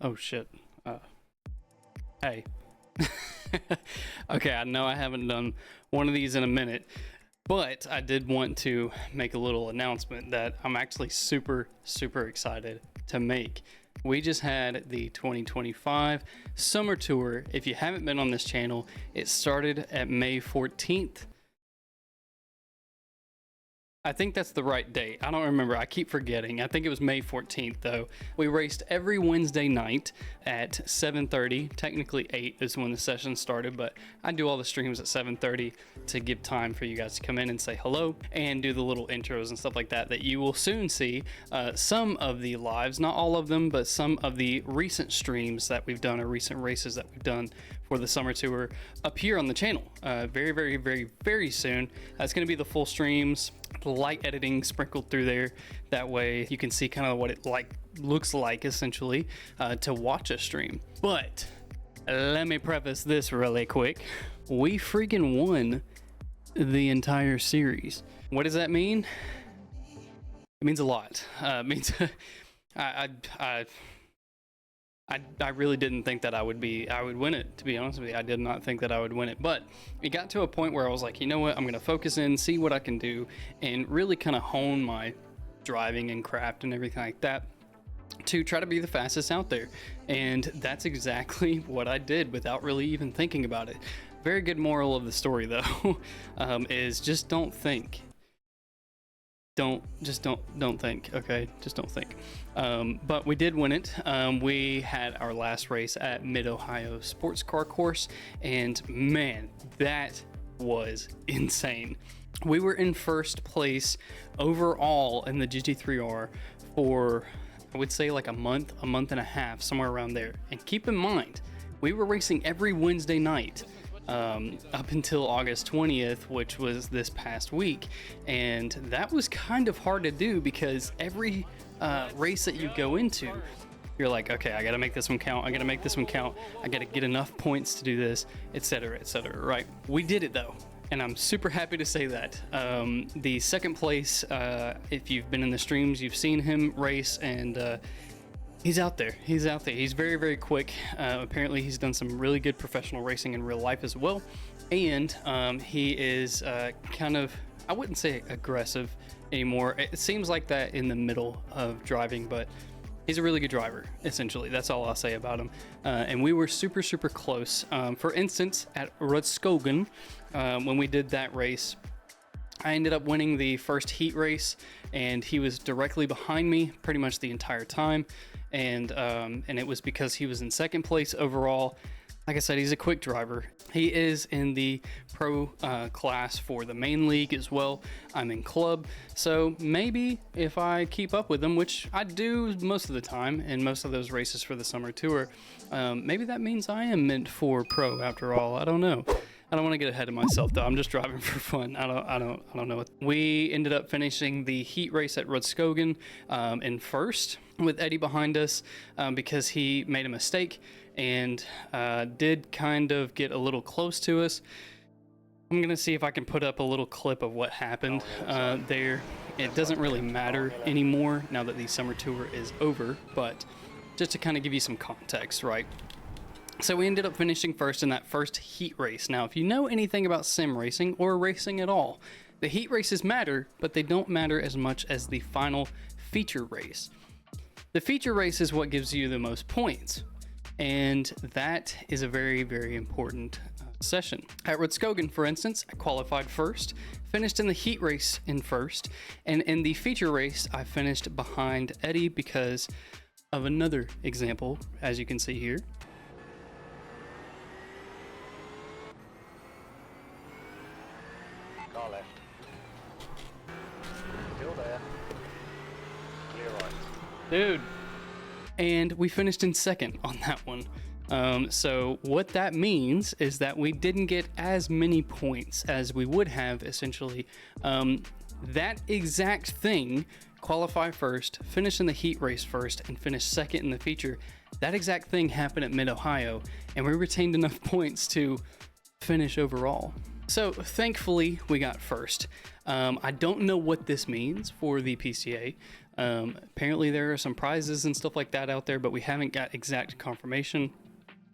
Oh shit. Hey. Okay, I know I haven't done one of these in a minute, but I did want to make a little announcement that I'm actually super excited to make. We just had the 2025 summer tour. If you haven't been on this channel, it started at May 14th. I think that's the right date. I don't remember. I keep forgetting. I think it was May 14th though. We raced every Wednesday night at 7:30. Technically 8 is when the session started, but I do all the streams at 7:30 to give time for you guys to come in and say hello and do the little intros and stuff like that that you will soon see. Some of the lives, not all of them, but some of the recent streams that we've done or recent races that we've done for the summer tour appear on the channel very soon. It's going to be the full streams, light editing sprinkled through there. That way you can see kind of what it looks like essentially to watch a stream. But let me preface this really quick. We freaking won the entire series. What does that mean? It means a lot. It means I really didn't think that I would win it, to be honest with you. I did not think that I would win it, but it got to a point where I was like, you know what, I'm gonna focus in, see what I can do, and really kind of hone my driving and craft and everything like that to try to be the fastest out there. And that's exactly what I did without really even thinking about it. Very good moral of the story though, is just don't think. Don't think, okay? Just don't think. But we did win it. We had our last race at Mid-Ohio Sports Car Course, and man, that was insane. We were in first place overall in the GT3R for, I would say, like a month and a half, somewhere around there. And keep in mind, we were racing every Wednesday night up until August 20th, which was this past week. And that was kind of hard to do because every race that you go into, you're like, okay, I gotta make this one count, I gotta make this one count, I gotta get enough points to do this, etc., right? We did it though, and I'm super happy to say that. The second place, if you've been in the streams, you've seen him race, and he's out there. He's very quick. Apparently he's done some really good professional racing in real life as well. And he is kind of, I wouldn't say aggressive anymore. It seems like that in the middle of driving, but he's a really good driver, essentially. That's all I'll say about him. And we were super close. For instance, at Rudskogen, when we did that race, I ended up winning the first heat race, and he was directly behind me pretty much the entire time. And it was because he was in second place overall. Like I said, he's a quick driver. He is in the pro class for the main league as well. I'm in club, so maybe if I keep up with him, which I do most of the time in most of those races for the summer tour, maybe that means I am meant for pro after all. I don't know. I don't want to get ahead of myself though. I'm just driving for fun. I don't know. We ended up finishing the heat race at Rudskogen in first with Eddie behind us because he made a mistake and did kind of get a little close to us. I'm gonna see if I can put up a little clip of what happened there. It doesn't really matter anymore now that the summer tour is over, but just to kind of give you some context, right? So we ended up finishing first in that first heat race. Now, if you know anything about sim racing or racing at all, the heat races matter, but they don't matter as much as the final feature race. The feature race is what gives you the most points, and that is a very important session. At Rudskogen, for instance, I qualified first, finished in the heat race in first, and in the feature race, I finished behind Eddie because of another example, as you can see here. Car left. Still there. Clear right. Dude. And we finished in second on that one. So what that means is that we didn't get as many points as we would have essentially. That exact thing, qualify first, finish in the heat race first, and finish second in the feature, that exact thing happened at Mid-Ohio, and we retained enough points to finish overall. So thankfully we got first. I don't know what this means for the PCA. Apparently there are some prizes and stuff like that out there, but we haven't got exact confirmation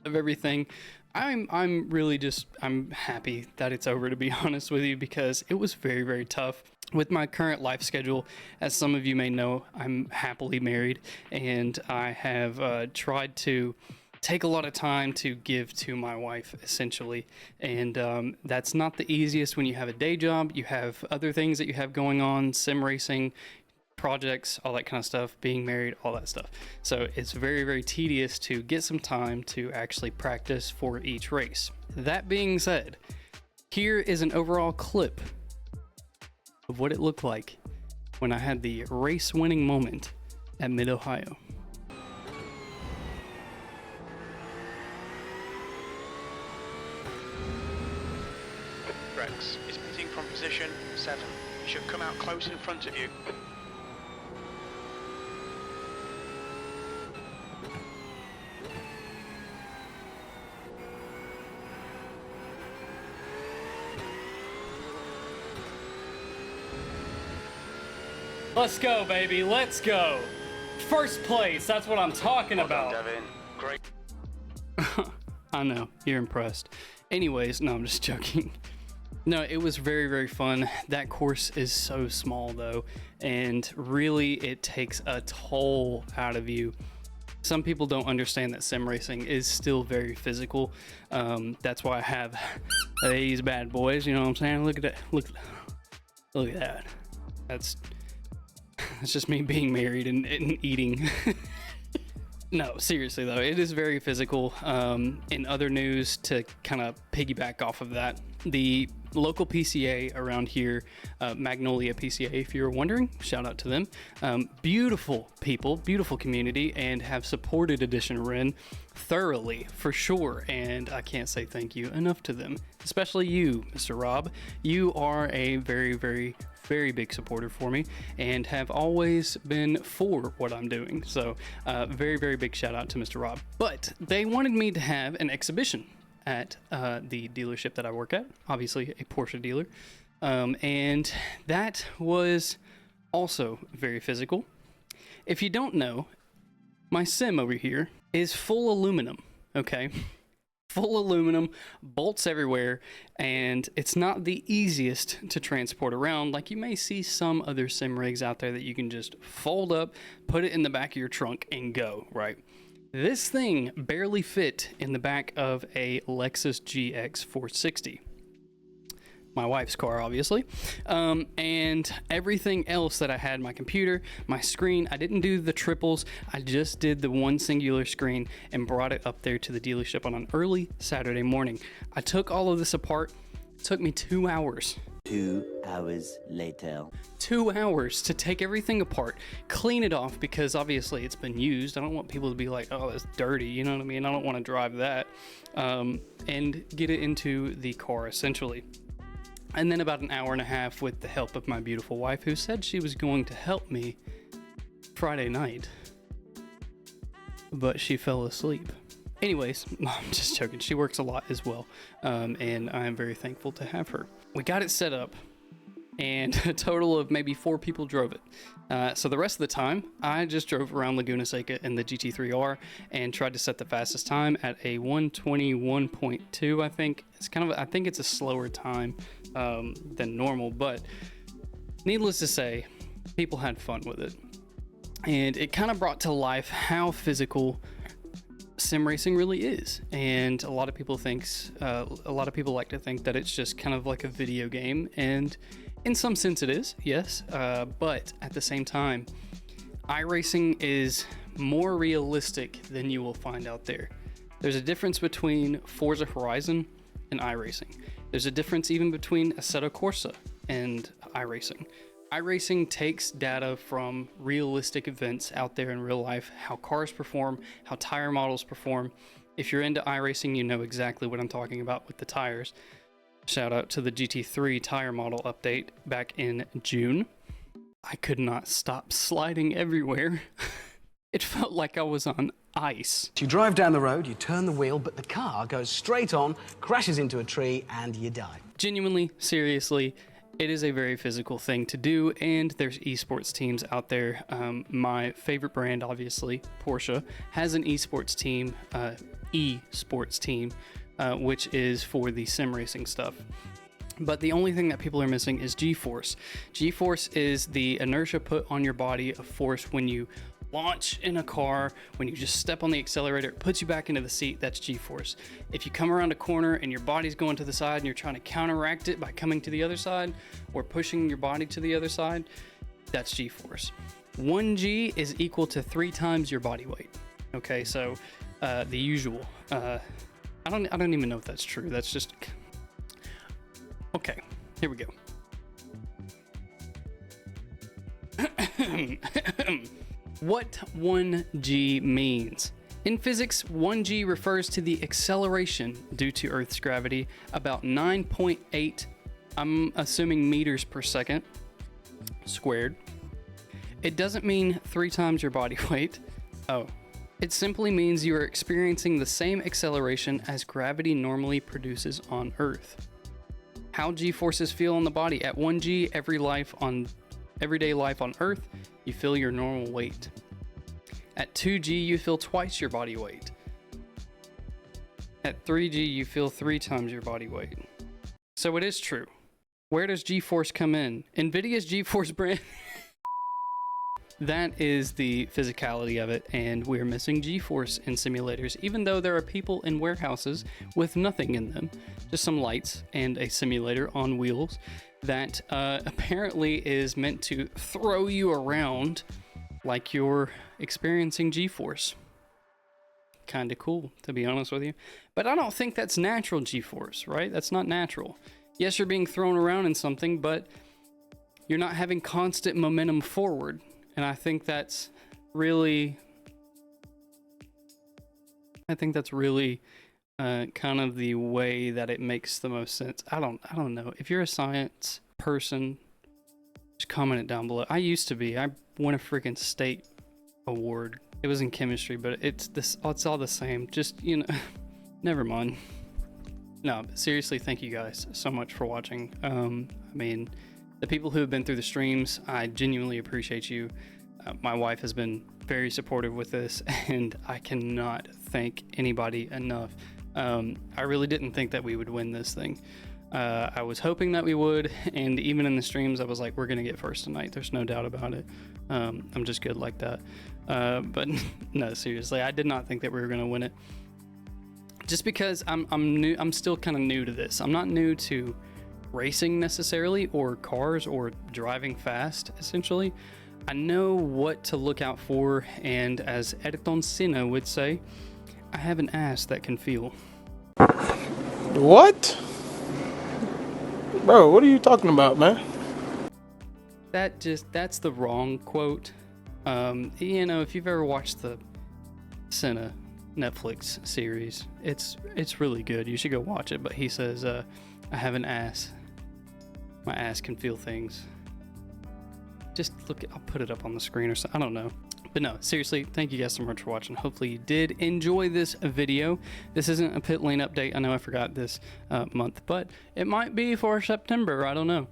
of everything. I'm really just, I'm happy that it's over, to be honest with you, because it was very, very tough. With my current life schedule, as some of you may know, I'm happily married, and I have tried to take a lot of time to give to my wife, essentially, and that's not the easiest when you have a day job. You have other things that you have going on, sim racing, projects, all that kind of stuff, being married, all that stuff. So it's very, very tedious to get some time to actually practice for each race. That being said, here is an overall clip of what it looked like when I had the race winning moment at Mid-Ohio. Rex is pitting from position 7. He should come out close in front of you. Let's go, baby, let's go. First place, that's what I'm talking about. Well done, Devin. Great. I know, you're impressed. Anyways, no, I'm just joking. No, it was very, very fun. That course is so small though, and really it takes a toll out of you. Some people don't understand that sim racing is still very physical. That's why I have these bad boys, you know what I'm saying? Look at that, look at that. That's just me being married and eating. No, seriously though, it is very physical. In other news, to kind of piggyback off of that, the local PCA around here, Magnolia PCA, if you're wondering, shout out to them. Beautiful people, beautiful community, and have supported editionrenn thoroughly, for sure, and I can't say thank you enough to them, especially you, Mr. Rob. You are a very, very, very big supporter for me and have always been for what I'm doing. So very, very big shout out to Mr. Rob. But they wanted me to have an exhibition at the dealership that I work at, obviously a Porsche dealer. And that was also very physical. If you don't know, my sim over here is full aluminum, okay? Full aluminum, bolts everywhere, and it's not the easiest to transport around. Like you may see some other sim rigs out there that you can just fold up, put it in the back of your trunk and go, right? This thing barely fit in the back of a Lexus GX 460. My wife's car, obviously, and everything else that I had, my computer, my screen. I didn't do the triples. I just did the one singular screen and brought it up there to the dealership on an early Saturday morning. I took all of this apart. It took me 2 hours. 2 hours later. 2 hours to take everything apart, clean it off, because obviously it's been used. I don't want people to be like, oh, that's dirty, you know what I mean? I don't want to drive that. And get it into the car, essentially. And then about an hour and a half with the help of my beautiful wife, who said she was going to help me Friday night, but she fell asleep. Anyways, I'm just joking. She works a lot as well, and I am very thankful to have her. We got it set up, and a total of maybe 4 people drove it. So the rest of the time, I just drove around Laguna Seca in the GT3R and tried to set the fastest time at a 1:21.2. I think it's I think it's a slower time than normal, but needless to say, people had fun with it, and it kind of brought to life how physical sim racing really is. And a lot of people like to think that it's just kind of like a video game, and in some sense it is, yes, but at the same time, iRacing is more realistic than you will find out there. There's a difference between Forza Horizon and iRacing. There's a difference even between Assetto Corsa and iRacing. iRacing takes data from realistic events out there in real life, how cars perform, how tire models perform. If you're into iRacing, you know exactly what I'm talking about with the tires. Shout out to the GT3 tire model update back in June. I could not stop sliding everywhere. It felt like I was on ice. You drive down the road, you turn the wheel, but the car goes straight on, crashes into a tree, and you die. Genuinely, seriously, It is a very physical thing to do, and there's esports teams out there. My favorite brand, obviously, Porsche, has an esports team, which is for the sim racing stuff. But the only thing that people are missing is GeForce. GeForce is the inertia put on your body of force when you launch in a car, when you just step on the accelerator, it puts you back into the seat. That's G-force. If you come around a corner and your body's going to the side and you're trying to counteract it by coming to the other side or pushing your body to the other side, that's G-force. 1G is equal to 3 times your body weight. Okay, so the usual. I don't even know if that's true. That's just okay. Here we go. What 1G means. In physics, 1G refers to the acceleration due to Earth's gravity, about 9.8, I'm assuming meters per second, squared. It doesn't mean 3 times your body weight. Oh, it simply means you are experiencing the same acceleration as gravity normally produces on Earth. How G-forces feel on the body. At 1G, everyday life on Earth, you feel your normal weight. At 2G, you feel twice your body weight. At 3G, you feel 3 times your body weight. So it is true. Where does GeForce come in? NVIDIA's GeForce brand. That is the physicality of it, and we're missing GeForce in simulators, even though there are people in warehouses with nothing in them, just some lights and a simulator on wheels that apparently is meant to throw you around like you're experiencing G-force. Kind of cool, to be honest with you. But I don't think that's natural G-force, right? That's not natural. Yes, you're being thrown around in something, but you're not having constant momentum forward. And I think that's really kind of the way that it makes the most sense. I don't know. If you're a science person, just comment it down below. I used to be. I won a freaking state award. It was in chemistry, but it's all the same. Just, you know, never mind. No, but seriously, thank you guys so much for watching. I mean, the people who have been through the streams, I genuinely appreciate you. My wife has been very supportive with this, and I cannot thank anybody enough. I really didn't think that we would win this thing. I was hoping that we would, and even in the streams, I was like, we're going to get first tonight. There's no doubt about it. I'm just good like that. But no, seriously, I did not think that we were going to win it. Just because I'm new, I'm still kind of new to this. I'm not new to racing necessarily, or cars, or driving fast, essentially. I know what to look out for, and as Editionrenn would say, I have an ass that can feel. What? Bro, what are you talking about, man? That's the wrong quote. You know, if you've ever watched the Senna Netflix series, it's really good. You should go watch it. But he says, I have an ass. My ass can feel things. Just look, I'll put it up on the screen or something. I don't know. But no, seriously, thank you guys so much for watching. Hopefully you did enjoy this video. This isn't a pit lane update. I know I forgot this month, but it might be for September. I don't know.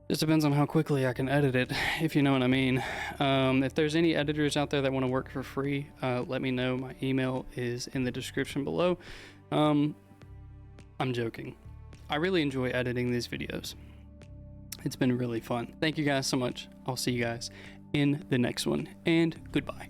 Just depends on how quickly I can edit it, if you know what I mean. If there's any editors out there that want to work for free, let me know. My email is in the description below. I'm joking. I really enjoy editing these videos. It's been really fun. Thank you guys so much. I'll see you guys in the next one, and goodbye.